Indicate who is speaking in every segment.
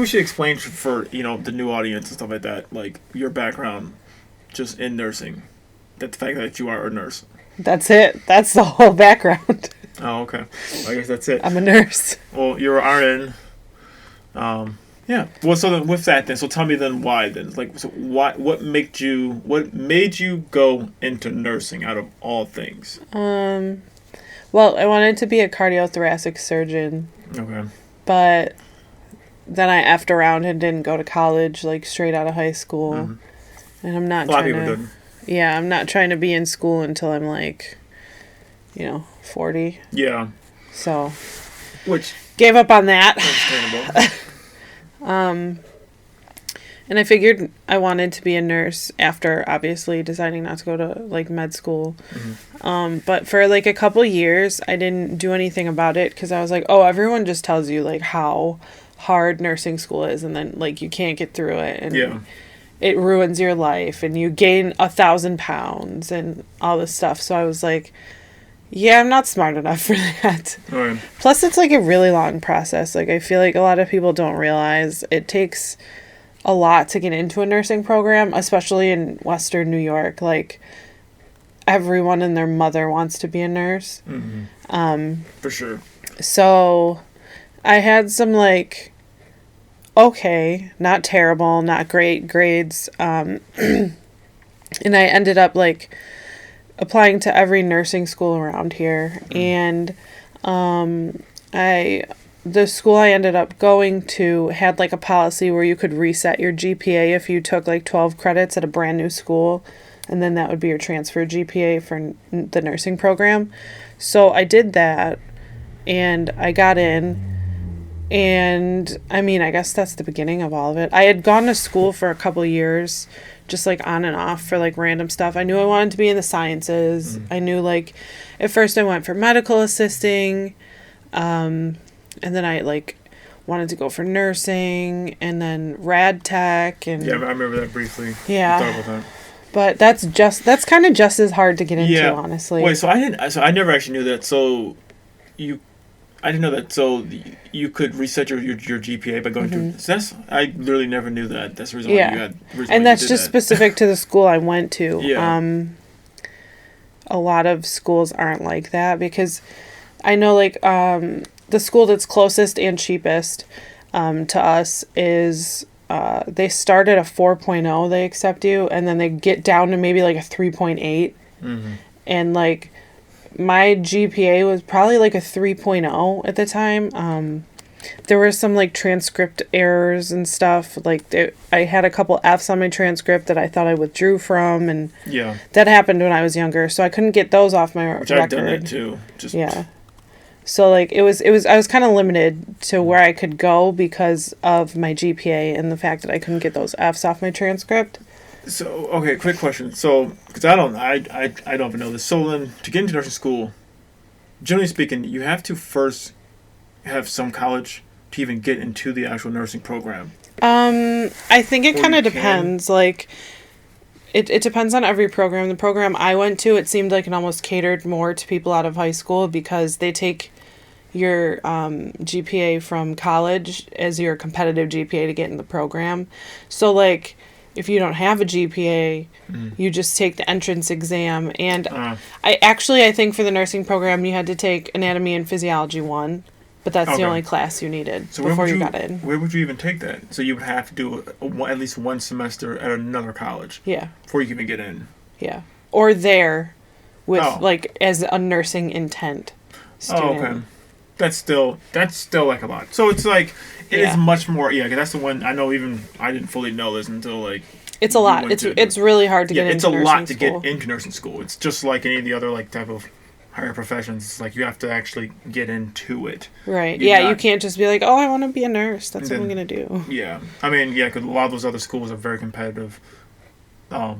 Speaker 1: we should explain for the new audience and stuff like that, like your background, just in nursing, that the fact that you are a nurse.
Speaker 2: That's it. That's the whole background.
Speaker 1: Oh, okay. I guess that's it.
Speaker 2: I'm a nurse.
Speaker 1: Well, you're RN. Yeah. Well, so then with that, then, so tell me then why then, like, so what made you go into nursing out of all things?
Speaker 2: Well, I wanted to be a cardiothoracic surgeon.
Speaker 1: Okay.
Speaker 2: But then I effed around and didn't go to college, like, straight out of high school. Mm-hmm. And I'm not trying to... A lot of people didn't. Yeah, I'm not trying to be in school until I'm, like, 40.
Speaker 1: Yeah.
Speaker 2: So...
Speaker 1: Which...
Speaker 2: Gave up on that.
Speaker 1: Understandable.
Speaker 2: And I figured I wanted to be a nurse after, obviously, deciding not to go to, like, med school. Mm-hmm. But for, like, a couple years, I didn't do anything about it because I was like, oh, everyone just tells you, like, how hard nursing school is, and then, like, you can't get through it, and it ruins your life, and you gain 1,000 pounds and all this stuff. So I was like, yeah, I'm not smart enough for that.
Speaker 1: Right.
Speaker 2: Plus, it's, like, a really long process. Like, I feel like a lot of people don't realize it takes a lot to get into a nursing program, especially in Western New York. Like, everyone and their mother wants to be a nurse.
Speaker 1: Mm-hmm. For sure.
Speaker 2: So I had some, like, okay, not terrible, not great grades. And I ended up, like, applying to every nursing school around here. Mm. And the school I ended up going to had, like, a policy where you could reset your GPA if you took, like, 12 credits at a brand new school, and then that would be your transfer GPA for the nursing program. So I did that, and I got in, and, I mean, I guess that's the beginning of all of it. I had gone to school for a couple years, just, like, on and off for, like, random stuff. I knew I wanted to be in the sciences. I knew, like, at first I went for medical assisting, and then I, like, wanted to go for nursing, and then rad tech, and...
Speaker 1: Yeah, I remember that briefly.
Speaker 2: Yeah.
Speaker 1: I thought about that.
Speaker 2: But that's kind of just as hard to get into, honestly.
Speaker 1: Wait, so I never actually knew that. So, I didn't know that. So, you could reset your GPA by going through... So I literally never knew that. That's the reason why you had...
Speaker 2: And that's just specific to the school I went to.
Speaker 1: Yeah.
Speaker 2: A lot of schools aren't like that, because I know, like, the school that's closest and cheapest to us is they start at a 4.0, they accept you, and then they get down to maybe like a 3.8. Mm-hmm. And, like, my GPA was probably like a 3.0 at the time. There were some, like, transcript errors and stuff. Like, I had a couple Fs on my transcript that I thought I withdrew from, and that happened when I was younger, so I couldn't get those off my record.
Speaker 1: I've done that too.
Speaker 2: So, like, I was kind of limited to where I could go because of my GPA and the fact that I couldn't get those Fs off my transcript.
Speaker 1: So, okay, quick question. So, because I don't even know this. So then, to get into nursing school, generally speaking, you have to first have some college to even get into the actual nursing program.
Speaker 2: I think it kind of depends. Like, it depends on every program. The program I went to, it seemed like it almost catered more to people out of high school because they take your GPA from college as your competitive GPA to get in the program. So, like, if you don't have a GPA, you just take the entrance exam. And I think for the nursing program, you had to take Anatomy and Physiology 1. But that's the only class you needed before you got in.
Speaker 1: Where would you even take that? So you would have to do at least one semester at another college.
Speaker 2: Yeah.
Speaker 1: Before you can even get in.
Speaker 2: Yeah. Or there with, like, as a nursing intent student.
Speaker 1: Oh, okay. That's still like a lot. So it's like, it is much more, because that's the one, I know even, I didn't fully know this until, like...
Speaker 2: It's a lot. It's really hard to get into nursing school.
Speaker 1: Yeah, it's a lot to get into nursing school. It's just like any of the other, like, type of higher professions. It's like you have to actually get into it.
Speaker 2: Right. You can't just be like, oh, I want to be a nurse. That's what I'm going to do. Yeah.
Speaker 1: I mean, because a lot of those other schools are very competitive,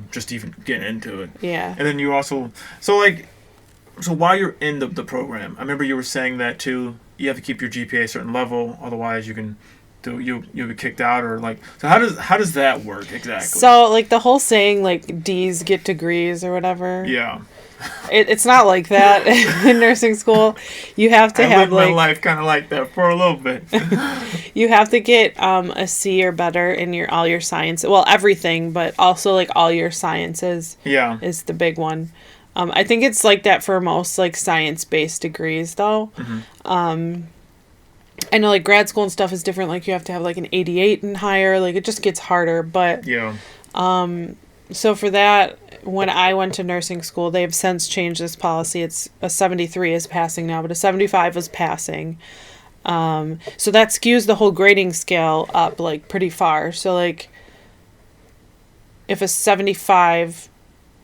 Speaker 1: just even getting into it.
Speaker 2: Yeah.
Speaker 1: And then you also... So while you're in the program, I remember you were saying that, too, you have to keep your GPA a certain level, otherwise you can... You'll be kicked out, or like, so how does that work exactly?
Speaker 2: So, like, the whole saying, like, D's get degrees or whatever.
Speaker 1: Yeah.
Speaker 2: It's not like that in nursing school. You have to
Speaker 1: I
Speaker 2: have
Speaker 1: lived my
Speaker 2: like
Speaker 1: life kind of like that for a little bit.
Speaker 2: you have to get a C or better in all your science. Well, everything, but also like all your sciences
Speaker 1: Yeah.
Speaker 2: is the big one. I think it's like that for most like science-based degrees though. I know like grad school and stuff is different. Like you have to have like an 88 and higher. Like it just gets harder. But
Speaker 1: Yeah.
Speaker 2: so for that, when I went to nursing school, they have since changed this policy. It's a 73 is passing now, but a 75 is passing. So that skews the whole grading scale up like pretty far. So like if a 75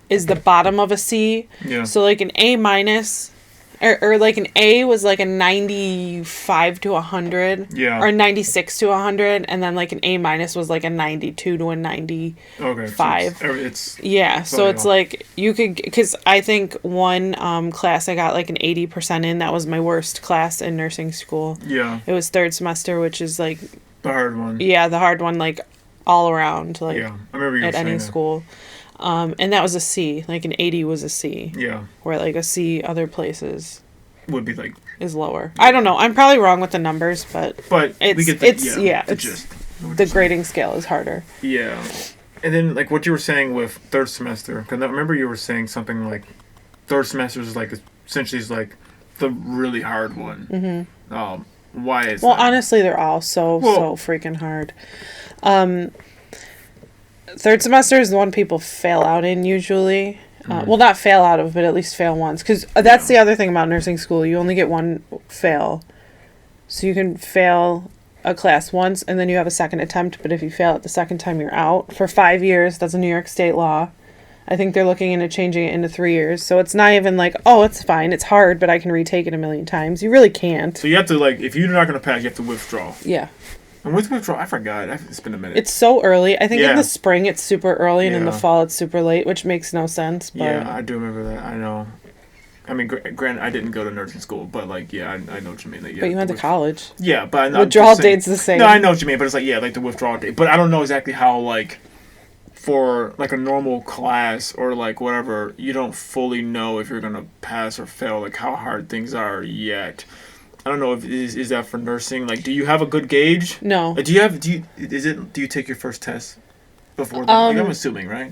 Speaker 2: is the bottom of a C,
Speaker 1: Yeah.
Speaker 2: so like an A minus or like an A was like a 95 to 100
Speaker 1: Yeah.
Speaker 2: or 96 to 100, and then like an A minus was like a 92 to a 90.
Speaker 1: Okay.
Speaker 2: Five.
Speaker 1: So it's
Speaker 2: Yeah, so it's like you could, because I think one class I got like an 80% in. That was my worst class in nursing school.
Speaker 1: yeah,
Speaker 2: It was third semester, which is like,
Speaker 1: the hard one.
Speaker 2: yeah, the hard one, like all around, like
Speaker 1: Yeah. I remember you
Speaker 2: at
Speaker 1: saying
Speaker 2: any
Speaker 1: that.
Speaker 2: school. And that was a C. Like an 80 was a C.
Speaker 1: Yeah.
Speaker 2: Where like a C other places
Speaker 1: Would be like,
Speaker 2: is lower. I don't know. I'm probably wrong with the numbers, but
Speaker 1: but we
Speaker 2: It's-
Speaker 1: get the,
Speaker 2: it's- yeah,
Speaker 1: the
Speaker 2: it's-
Speaker 1: gist.
Speaker 2: the grading scale is harder.
Speaker 1: Yeah. And then, like, what you were saying with third semester, because I remember you were saying something like third semester is like, essentially is like the really hard one. Mm-hmm. Why is
Speaker 2: Well,
Speaker 1: that?
Speaker 2: honestly, they're all so freaking hard. Third semester is the one people fail out in usually. Well, not fail out of, but at least fail once. Because that's the other thing about nursing school. You only get one fail. So you can fail a class once, and then you have a second attempt. But if you fail it the second time, you're out. For 5 years, that's a New York state law. I think they're looking into changing it into 3 years. So it's not even like, oh, it's fine. It's hard, but I can retake it a million times. You really can't.
Speaker 1: So you have to, like, if you're not going to pass, you have to withdraw.
Speaker 2: Yeah.
Speaker 1: And with withdrawal, I forgot. It's been a minute.
Speaker 2: It's so early. I think
Speaker 1: Yeah.
Speaker 2: in the spring it's super early, and in the
Speaker 1: Yeah.
Speaker 2: fall it's super late, which makes no sense. But
Speaker 1: Yeah, I do remember that. I know. I mean, granted, I didn't go to nursing school, but, like, yeah, I know what you mean. Like, yeah,
Speaker 2: but you went to college.
Speaker 1: Yeah, but I'm
Speaker 2: Withdrawal
Speaker 1: just saying-
Speaker 2: date's the same.
Speaker 1: No, I know what you mean, but it's like, yeah, like the withdrawal date. But I don't know exactly how, like, for like a normal class or like whatever, you don't fully know if you're gonna pass or fail, like how hard things are yet. I don't know if is that for nursing. Like, do you have a good gauge?
Speaker 2: No.
Speaker 1: Do you take your first test before? Like, I'm assuming, right?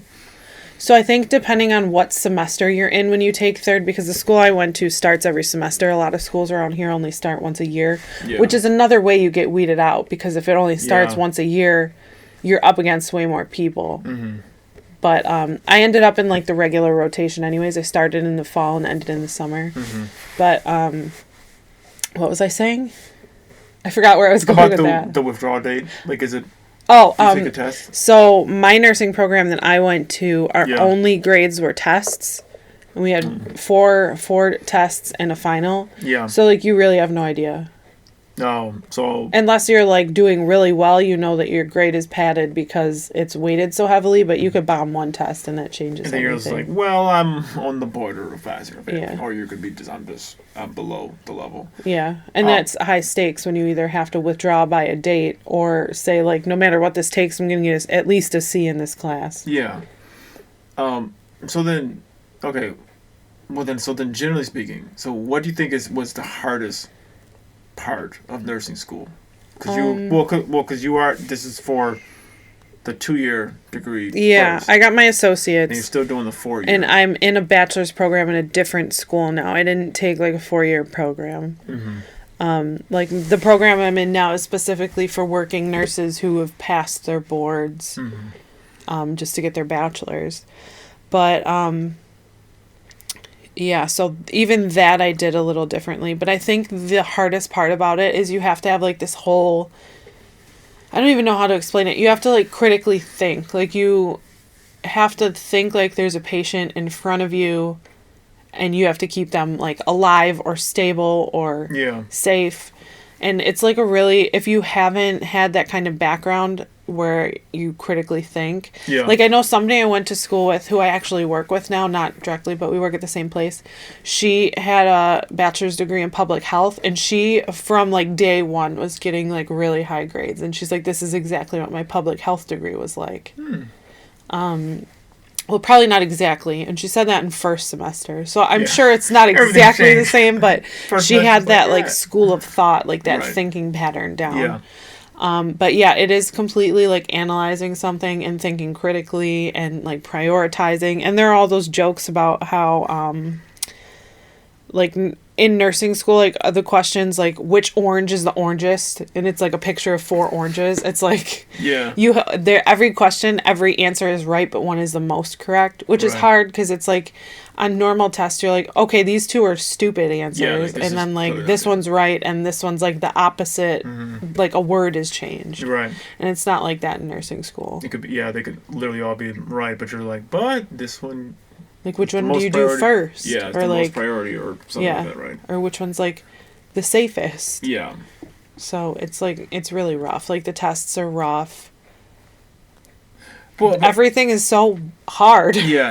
Speaker 2: So I think depending on what semester you're in when you take third, because the school I went to starts every semester. A lot of schools around here only start once a year,
Speaker 1: Yeah.
Speaker 2: which is another way you get weeded out, because if it only starts
Speaker 1: Yeah.
Speaker 2: once a year, you're up against way more people.
Speaker 1: Mm-hmm.
Speaker 2: But I ended up in like the regular rotation anyways. I started in the fall and ended in the summer.
Speaker 1: Mm-hmm.
Speaker 2: But what was I saying? I forgot where I was going
Speaker 1: About
Speaker 2: with that.
Speaker 1: the withdrawal date, like, is it
Speaker 2: Oh,
Speaker 1: you take a test?
Speaker 2: so my nursing program that I went to, our
Speaker 1: Yeah.
Speaker 2: only grades were tests. And we had four tests and a final.
Speaker 1: Yeah.
Speaker 2: So like you really have no idea.
Speaker 1: No. So
Speaker 2: Unless you're like doing really well, you know that your grade is padded because it's weighted so heavily, but you could bomb one test and that changes
Speaker 1: and then you're just
Speaker 2: everything.
Speaker 1: like, well, I'm on the border of passing or failing,
Speaker 2: Yeah.
Speaker 1: or you could be just I'm below the level.
Speaker 2: Yeah. And that's high stakes when you either have to withdraw by a date or say like, no matter what this takes, I'm going to get at least a C in this class.
Speaker 1: Yeah. So then, okay. Well then, generally speaking, so what do you think was the hardest part of nursing school? Because this is for the 2-year degree.
Speaker 2: Yeah,
Speaker 1: first,
Speaker 2: I got my
Speaker 1: and you're
Speaker 2: associates.
Speaker 1: still doing the 4-year.
Speaker 2: And I'm in a bachelor's program in a different school now. I didn't take like a 4-year program. Like the program I'm in now is specifically for working nurses who have passed their boards, just to get their bachelor's. But yeah, so even that I did a little differently. But I think the hardest part about it is you have to have like this whole, I don't even know how to explain it. You have to like critically think. Like you have to think like there's a patient in front of you and you have to keep them like alive or stable or
Speaker 1: Yeah.
Speaker 2: safe. And it's like a really, if you haven't had that kind of background where you critically think.
Speaker 1: Yeah.
Speaker 2: Like I know somebody I went to school with who I actually work with now, not directly, but we work at the same place. She had a bachelor's degree in public health, and she from like day one was getting like really high grades. And she's like, this is exactly what my public health degree was like. Well, probably not exactly. And she said that in first semester. So I'm
Speaker 1: Yeah.
Speaker 2: sure it's not
Speaker 1: Everything's
Speaker 2: exactly the
Speaker 1: changed.
Speaker 2: same, but
Speaker 1: First
Speaker 2: she
Speaker 1: semester's
Speaker 2: had that
Speaker 1: like,
Speaker 2: school of thought, like that
Speaker 1: Right.
Speaker 2: thinking pattern down.
Speaker 1: Yeah.
Speaker 2: But yeah, it is completely like analyzing something and thinking critically and like prioritizing. And there are all those jokes about how, like in nursing school, like the questions like which orange is the orangest, and it's like a picture of 4 oranges. It's like
Speaker 1: Yeah.
Speaker 2: there every question, every answer is right, but one is the most correct, which is
Speaker 1: Right.
Speaker 2: hard because it's like on normal tests you're like, okay, these 2 are stupid answers,
Speaker 1: Yeah, like, this
Speaker 2: and
Speaker 1: is
Speaker 2: then like
Speaker 1: clear,
Speaker 2: this
Speaker 1: yeah.
Speaker 2: one's right and this one's like the opposite, like a word is changed,
Speaker 1: Right.
Speaker 2: and it's not like that in nursing school.
Speaker 1: It could be, yeah, they could literally all be right, but you're like, but this one.
Speaker 2: Like which
Speaker 1: the
Speaker 2: one do
Speaker 1: most
Speaker 2: you
Speaker 1: priority.
Speaker 2: do first?
Speaker 1: Yeah, it's
Speaker 2: or
Speaker 1: the
Speaker 2: like
Speaker 1: most priority or something
Speaker 2: yeah,
Speaker 1: like that, right?
Speaker 2: or which one's like the safest.
Speaker 1: Yeah.
Speaker 2: So it's like it's really rough. Like the tests are rough.
Speaker 1: Well,
Speaker 2: Everything is so hard.
Speaker 1: yeah,